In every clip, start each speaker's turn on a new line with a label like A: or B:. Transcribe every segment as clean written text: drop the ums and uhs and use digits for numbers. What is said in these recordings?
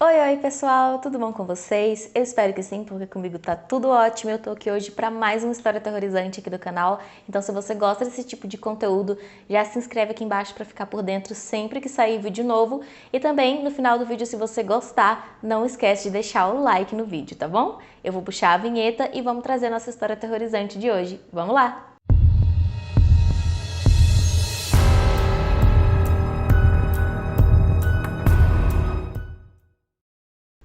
A: Oi pessoal, tudo bom com vocês? Eu espero que sim, porque comigo tá tudo ótimo. Eu tô aqui hoje para mais uma história aterrorizante aqui do canal. Então se você gosta desse tipo de conteúdo, já se inscreve aqui embaixo para ficar por dentro sempre que sair vídeo novo. E também no final do vídeo, se você gostar, não esquece de deixar o like no vídeo, tá bom? Eu vou puxar a vinheta e vamos trazer a nossa história aterrorizante de hoje. Vamos lá!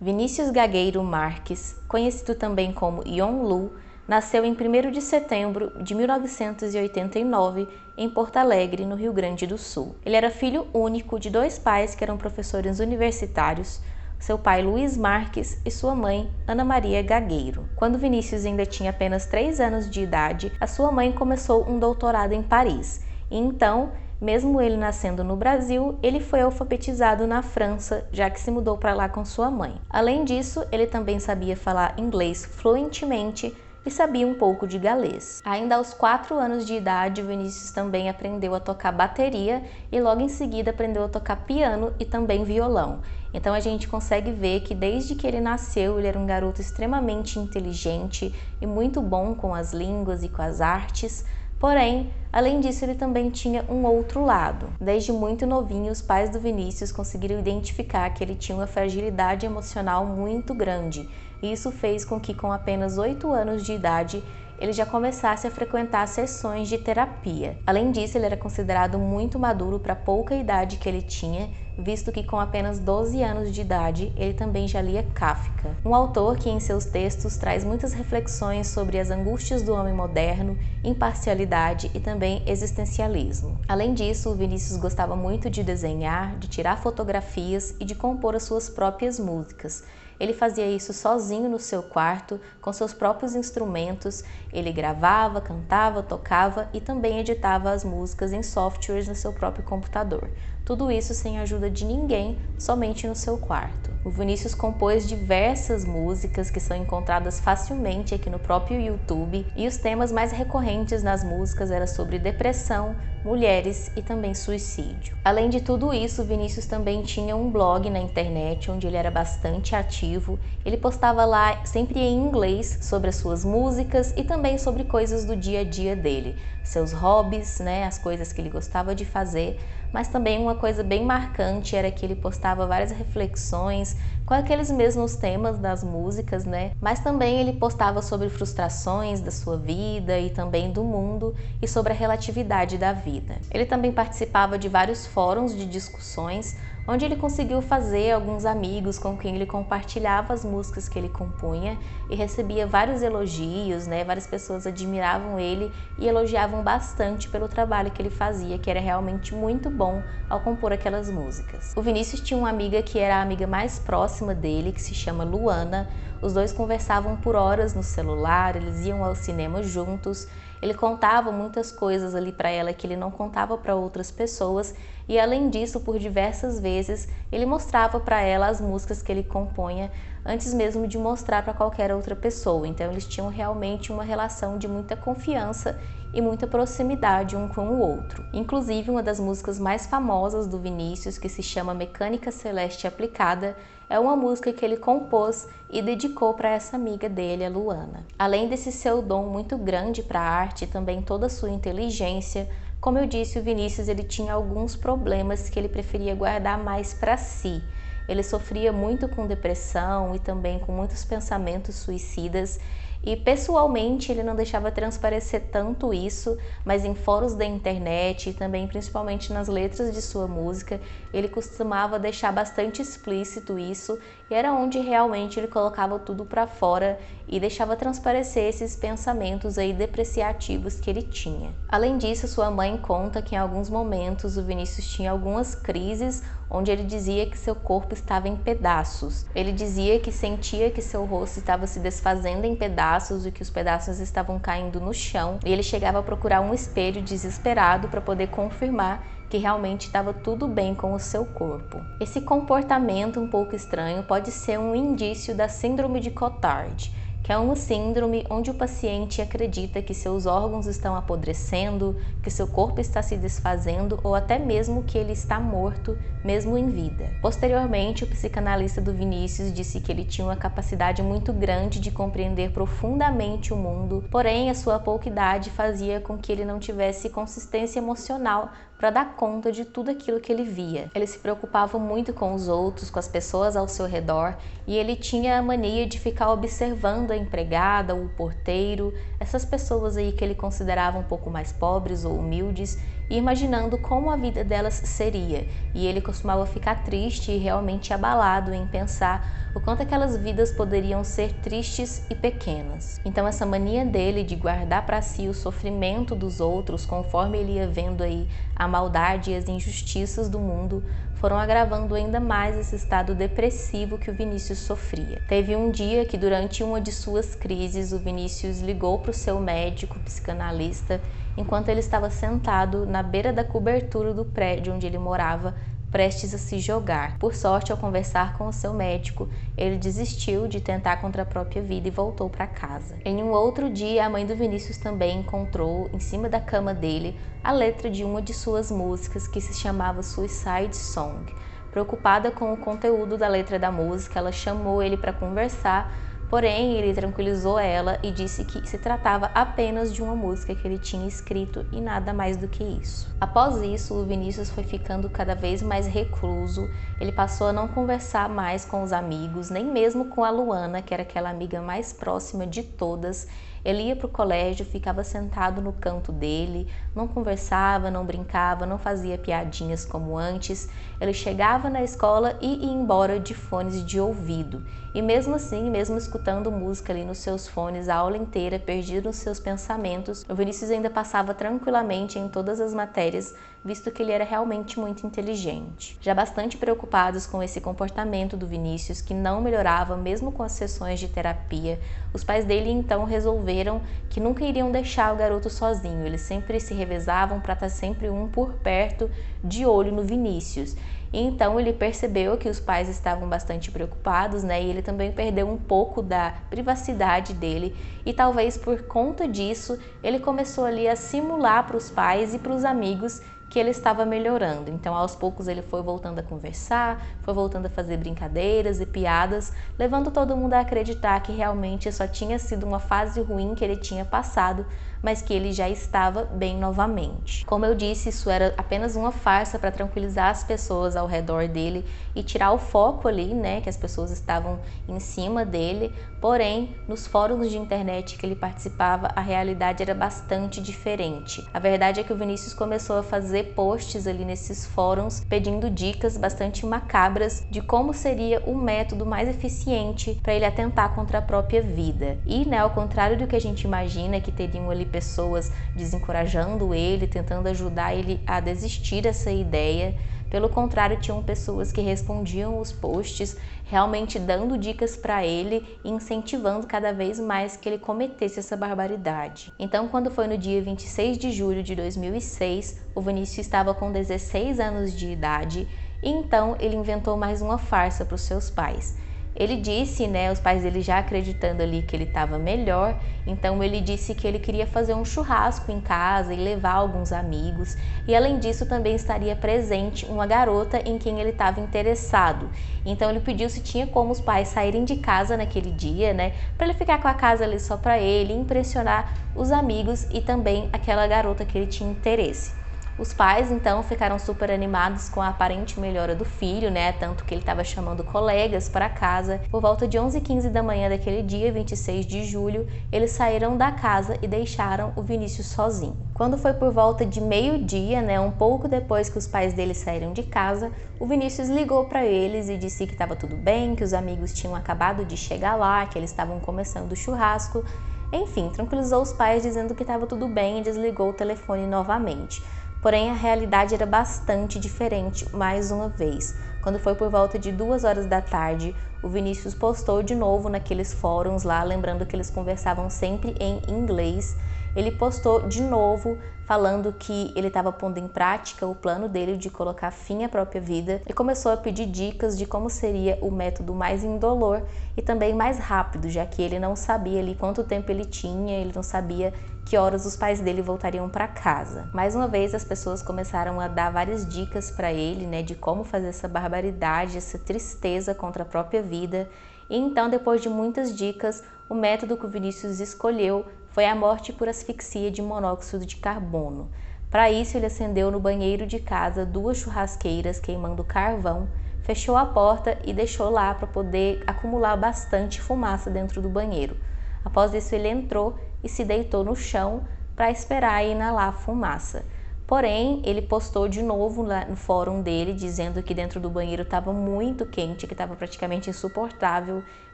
A: Vinícius Gagueiro Marques, conhecido também como Yon Lu, nasceu em 1º de setembro de 1989 em Porto Alegre, no Rio Grande do Sul. Ele era filho único de dois pais que eram professores universitários, seu pai Luiz Marques e sua mãe Ana Maria Gagueiro. Quando Vinícius ainda tinha apenas 3 anos de idade, a sua mãe começou um doutorado em Paris e então, mesmo ele nascendo no Brasil, ele foi alfabetizado na França, já que se mudou para lá com sua mãe. Além disso, ele também sabia falar inglês fluentemente e sabia um pouco de galês. Ainda aos 4 anos de idade, Vinícius também aprendeu a tocar bateria e logo em seguida aprendeu a tocar piano e também violão. Então a gente consegue ver que desde que ele nasceu, ele era um garoto extremamente inteligente e muito bom com as línguas e com as artes. Porém, além disso, ele também tinha um outro lado. Desde muito novinho, os pais do Vinícius conseguiram identificar que ele tinha uma fragilidade emocional muito grande. E isso fez com que, com apenas 8 anos de idade, ele já começasse a frequentar sessões de terapia. Além disso, ele era considerado muito maduro para a pouca idade que ele tinha, visto que com apenas 12 anos de idade, ele também já lia Kafka, um autor que em seus textos traz muitas reflexões sobre as angústias do homem moderno, imparcialidade e também existencialismo. Além disso, o Vinícius gostava muito de desenhar, de tirar fotografias e de compor as suas próprias músicas. Ele fazia isso sozinho no seu quarto, com seus próprios instrumentos. Ele gravava, cantava, tocava e também editava as músicas em softwares no seu próprio computador. Tudo isso sem a ajuda de ninguém, somente no seu quarto. O Vinícius compôs diversas músicas que são encontradas facilmente aqui no próprio YouTube, e os temas mais recorrentes nas músicas eram sobre depressão, mulheres e também suicídio. Além de tudo isso, o Vinícius também tinha um blog na internet onde ele era bastante ativo. Ele postava lá sempre em inglês sobre as suas músicas e também sobre coisas do dia a dia dele, seus hobbies, as coisas que ele gostava de fazer. Mas também uma coisa bem marcante era que ele postava várias reflexões com aqueles mesmos temas das músicas, Mas também ele postava sobre frustrações da sua vida e também do mundo e sobre a relatividade da vida. Ele também participava de vários fóruns de discussões, onde ele conseguiu fazer alguns amigos com quem ele compartilhava as músicas que ele compunha e recebia vários elogios, Várias pessoas admiravam ele e elogiavam bastante pelo trabalho que ele fazia, que era realmente muito bom ao compor aquelas músicas. O Vinícius tinha uma amiga que era a amiga mais próxima dele, que se chama Luana. Os dois conversavam por horas no celular, eles iam ao cinema juntos. Ele contava muitas coisas ali para ela que ele não contava para outras pessoas, e além disso, por diversas vezes, ele mostrava para ela as músicas que ele compunha antes mesmo de mostrar para qualquer outra pessoa. Então eles tinham realmente uma relação de muita confiança e muita proximidade um com o outro. Inclusive, uma das músicas mais famosas do Vinícius, que se chama Mecânica Celeste Aplicada, é uma música que ele compôs e dedicou para essa amiga dele, a Luana. Além desse seu dom muito grande para a arte e também toda a sua inteligência, como eu disse, o Vinícius ele tinha alguns problemas que ele preferia guardar mais para si. Ele sofria muito com depressão e também com muitos pensamentos suicidas. E pessoalmente ele não deixava transparecer tanto isso, mas em fóruns da internet e também principalmente nas letras de sua música, ele costumava deixar bastante explícito isso, e era onde realmente ele colocava tudo para fora e deixava transparecer esses pensamentos aí depreciativos que ele tinha. Além disso, sua mãe conta que em alguns momentos o Vinícius tinha algumas crises onde ele dizia que seu corpo estava em pedaços. Ele dizia que sentia que seu rosto estava se desfazendo em pedaços e que os pedaços estavam caindo no chão, e ele chegava a procurar um espelho desesperado para poder confirmar que realmente estava tudo bem com o seu corpo. Esse comportamento um pouco estranho pode ser um indício da síndrome de Cotard, que é uma síndrome onde o paciente acredita que seus órgãos estão apodrecendo, que seu corpo está se desfazendo ou até mesmo que ele está morto, mesmo em vida. Posteriormente, o psicanalista do Vinícius disse que ele tinha uma capacidade muito grande de compreender profundamente o mundo, porém a sua pouca idade fazia com que ele não tivesse consistência emocional para dar conta de tudo aquilo que ele via. Ele se preocupava muito com os outros, com as pessoas ao seu redor, e ele tinha a mania de ficar observando a empregada, o porteiro, essas pessoas aí que ele considerava um pouco mais pobres ou humildes, e imaginando como a vida delas seria. E ele costumava ficar triste e realmente abalado em pensar o quanto aquelas vidas poderiam ser tristes e pequenas. Então essa mania dele de guardar para si o sofrimento dos outros, conforme ele ia vendo aí a maldade e as injustiças do mundo, foram agravando ainda mais esse estado depressivo que o Vinícius sofria. Teve um dia que, durante uma de suas crises, o Vinícius ligou para o seu médico psicanalista enquanto ele estava sentado na beira da cobertura do prédio onde ele morava, prestes a se jogar. Por sorte, ao conversar com o seu médico, ele desistiu de tentar contra a própria vida e voltou para casa. Em um outro dia, a mãe do Vinícius também encontrou, em cima da cama dele, a letra de uma de suas músicas que se chamava Suicide Song. Preocupada com o conteúdo da letra da música, ela chamou ele para conversar, porém ele tranquilizou ela e disse que se tratava apenas de uma música que ele tinha escrito e nada mais do que isso. Após isso, o Vinícius foi ficando cada vez mais recluso, ele passou a não conversar mais com os amigos, nem mesmo com a Luana, que era aquela amiga mais próxima de todas. Ele ia para o colégio, ficava sentado no canto dele, não conversava, não brincava, não fazia piadinhas como antes. Ele chegava na escola e ia embora de fones de ouvido. E mesmo assim, mesmo escutando música ali nos seus fones a aula inteira, perdido nos seus pensamentos, o Vinícius ainda passava tranquilamente em todas as matérias, visto que ele era realmente muito inteligente. Já bastante preocupados com esse comportamento do Vinícius, que não melhorava mesmo com as sessões de terapia, os pais dele então resolveram que nunca iriam deixar o garoto sozinho. Eles sempre se revezavam para estar sempre um por perto, de olho no Vinícius. E então ele percebeu que os pais estavam bastante preocupados, né? E ele também perdeu um pouco da privacidade dele. E talvez por conta disso, ele começou ali a simular para os pais e para os amigos que ele estava melhorando. Então, aos poucos, ele foi voltando a conversar, foi voltando a fazer brincadeiras e piadas, levando todo mundo a acreditar que realmente só tinha sido uma fase ruim que ele tinha passado, mas que ele já estava bem novamente. Como eu disse, isso era apenas uma farsa para tranquilizar as pessoas ao redor dele e tirar o foco ali, né, que as pessoas estavam em cima dele. Porém, nos fóruns de internet que ele participava, a realidade era bastante diferente. A verdade é que o Vinícius começou a fazer posts ali nesses fóruns pedindo dicas bastante macabras de como seria o método mais eficiente para ele atentar contra a própria vida. E, né, ao contrário do que a gente imagina, que teriam ali pessoas desencorajando ele, tentando ajudar ele a desistir dessa ideia, pelo contrário, tinham pessoas que respondiam os posts, realmente dando dicas para ele e incentivando cada vez mais que ele cometesse essa barbaridade. Então, quando foi no dia 26 de julho de 2006, o Vinícius estava com 16 anos de idade e então ele inventou mais uma farsa para os seus pais. Ele disse, né, os pais dele já acreditando ali que ele estava melhor, então ele disse que ele queria fazer um churrasco em casa e levar alguns amigos, e além disso também estaria presente uma garota em quem ele estava interessado. Então ele pediu se tinha como os pais saírem de casa naquele dia, né, para ele ficar com a casa ali só para ele, impressionar os amigos e também aquela garota que ele tinha interesse. Os pais, então, ficaram super animados com a aparente melhora do filho, né? Tanto que ele estava chamando colegas para casa. Por volta de 11h15 da manhã daquele dia, 26 de julho, eles saíram da casa e deixaram o Vinícius sozinho. Quando foi por volta de meio-dia, né? Um pouco depois que os pais dele saíram de casa, o Vinícius ligou para eles e disse que estava tudo bem, que os amigos tinham acabado de chegar lá, que eles estavam começando o churrasco. Enfim, tranquilizou os pais dizendo que estava tudo bem e desligou o telefone novamente. Porém, a realidade era bastante diferente mais uma vez. Quando foi por volta de 2h da tarde, o Vinícius postou de novo naqueles fóruns lá, lembrando que eles conversavam sempre em inglês. ele postou de novo falando que ele estava pondo em prática o plano dele de colocar fim à própria vida e começou a pedir dicas de como seria o método mais indolor e também mais rápido, já que ele não sabia ali quanto tempo ele tinha, ele não sabia que horas os pais dele voltariam para casa. Mais uma vez as pessoas começaram a dar várias dicas para ele, né, de como fazer essa barbaridade, essa tristeza contra a própria vida. E então, depois de muitas dicas, o método que o Vinícius escolheu foi a morte por asfixia de monóxido de carbono. Para isso, ele acendeu no banheiro de casa 2 churrasqueiras queimando carvão, fechou a porta e deixou lá para poder acumular bastante fumaça dentro do banheiro. Após isso, ele entrou e se deitou no chão para esperar e inalar a fumaça. Porém, ele postou de novo no fórum dele, dizendo que dentro do banheiro estava muito quente, que estava praticamente insuportável.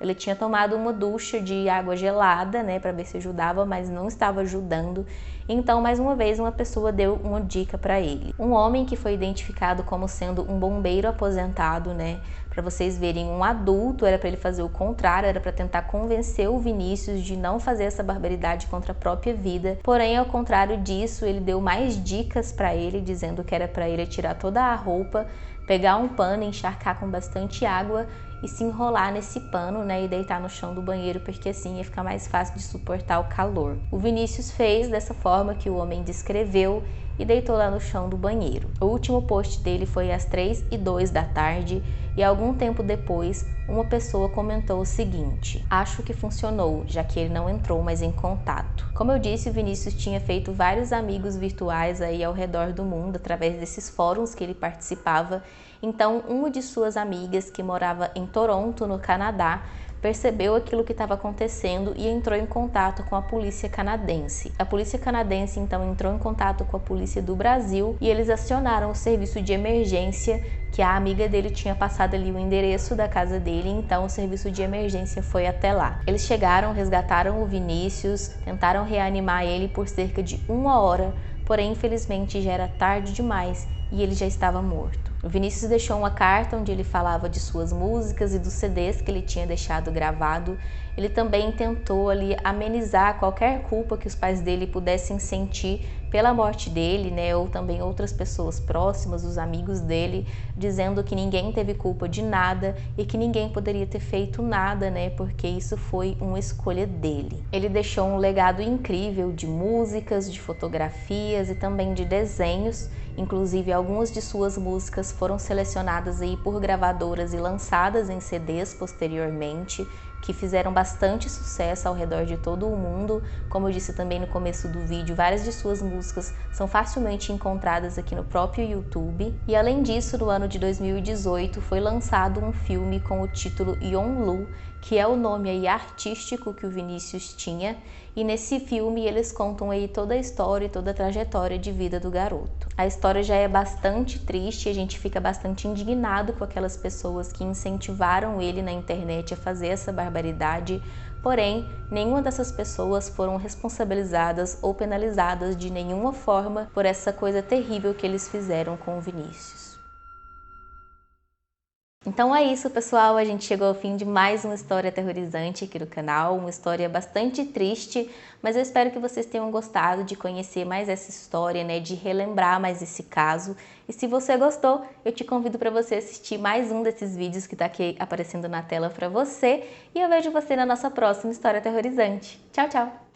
A: Ele tinha tomado uma ducha de água gelada, né, para ver se ajudava, mas não estava ajudando. Então, mais uma vez, uma pessoa deu uma dica para ele. Um homem que foi identificado como sendo um bombeiro aposentado, né, para vocês verem, um adulto, era para ele fazer o contrário, era para tentar convencer o Vinícius de não fazer essa barbaridade contra a própria vida. Porém, ao contrário disso, ele deu mais dicas para ele, dizendo que era para ele tirar toda a roupa, pegar um pano, encharcar com bastante água e se enrolar nesse pano, né, e deitar no chão do banheiro, porque assim ia ficar mais fácil de suportar o calor. O Vinícius fez dessa forma que o homem descreveu e deitou lá no chão do banheiro. O último post dele foi às 3h02 da tarde e algum tempo depois uma pessoa comentou o seguinte: acho que funcionou, já que ele não entrou mais em contato. Como eu disse, o Vinícius tinha feito vários amigos virtuais aí ao redor do mundo através desses fóruns que ele participava. Então, uma de suas amigas que morava em Toronto, no Canadá, percebeu aquilo que estava acontecendo e entrou em contato com a polícia canadense. A polícia canadense então entrou em contato com a polícia do Brasil e eles acionaram o serviço de emergência, que a amiga dele tinha passado ali o endereço da casa dele, então o serviço de emergência foi até lá. Eles chegaram, resgataram o Vinícius, tentaram reanimar ele por cerca de 1 hora, porém infelizmente já era tarde demais e ele já estava morto. O Vinícius deixou uma carta onde ele falava de suas músicas e dos CDs que ele tinha deixado gravado. Ele também tentou ali amenizar qualquer culpa que os pais dele pudessem sentir pela morte dele, né, ou também outras pessoas próximas, os amigos dele, dizendo que ninguém teve culpa de nada e que ninguém poderia ter feito nada, né, porque isso foi uma escolha dele. Ele deixou um legado incrível de músicas, de fotografias e também de desenhos. Inclusive, algumas de suas músicas foram selecionadas aí por gravadoras e lançadas em CDs posteriormente, que fizeram bastante sucesso ao redor de todo o mundo. Como eu disse também no começo do vídeo, várias de suas músicas são facilmente encontradas aqui no próprio YouTube. E além disso, no ano de 2018 foi lançado um filme com o título Yonlu, que é o nome aí artístico que o Vinícius tinha, e nesse filme eles contam aí toda a história e toda a trajetória de vida do garoto. A história já é bastante triste e a gente fica bastante indignado com aquelas pessoas que incentivaram ele na internet a fazer essa barbaridade, porém, nenhuma dessas pessoas foram responsabilizadas ou penalizadas de nenhuma forma por essa coisa terrível que eles fizeram com o Vinícius. Então é isso, pessoal, a gente chegou ao fim de mais uma história aterrorizante aqui no canal, uma história bastante triste, mas eu espero que vocês tenham gostado de conhecer mais essa história, né, de relembrar mais esse caso. E se você gostou, eu te convido para você assistir mais um desses vídeos que está aqui aparecendo na tela para você, e eu vejo você na nossa próxima história aterrorizante. Tchau, tchau!